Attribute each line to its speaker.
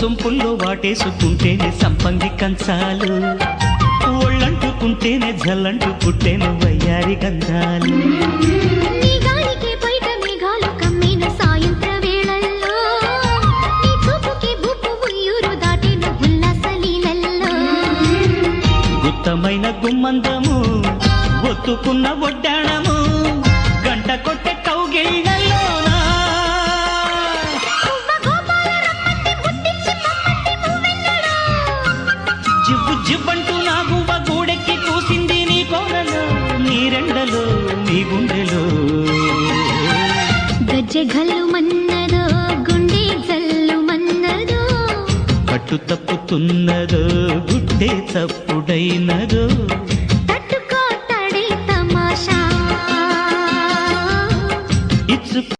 Speaker 1: సొంపుల్లో వాటేసుకుంటేనే సంపంగి కంచాలు, ఒళ్ళంటుకుంటేనే జల్లంటు పుట్టేను వయ్యారి గంధాలు. గుత్తమైన గుమ్మందము ఒత్తుకున్న ఒడ్డాణము గంట కొట్టే కౌగిళ్ళలోనా జివ్వు జివ్వంటూ నా గువ్వ గూడెక్కి కూసింది నీ కోరలో, నీ రెండలో నీ గుండెలో.
Speaker 2: గజ్జె గల్లు మన్నదో గుండె జల్లు మన్నదో,
Speaker 1: పట్టు తప్పుతున్నదో గుడ్డే తప్పుడైనదో.